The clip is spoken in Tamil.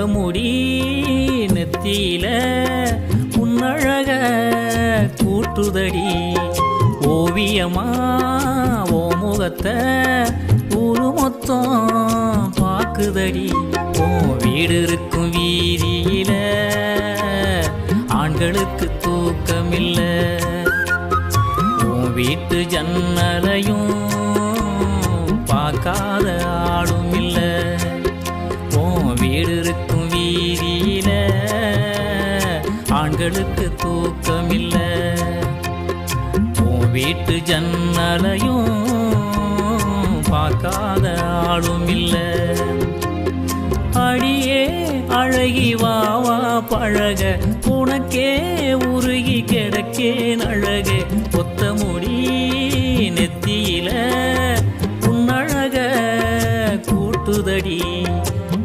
முடி நெத்தியில உன்னழக கூட்டுதடி ஓவியமா ஓ முகத்தை ஊரு மொத்தம் பாக்குதடி ஓ வீடு இருக்கும் வீதியில ஆண்களுக்கு தூக்கமில்ல உன் வீட்டு ஜன்னலையும் பார்க்காத ஆளும் இல்ல உன் வீடு இருக்கும் வீதியில ஆண்களுக்கு தூக்கமில்ல உன் வீட்டு ஜன்னலையும் பார்க்காத ஆளும் இல்ல அடியே அழகி வாவா பழக உனக்கே உருகி கிடக்கேன் அழகே ஒத்த முடி நெத்தியில உன்னழக கூட்டுதடி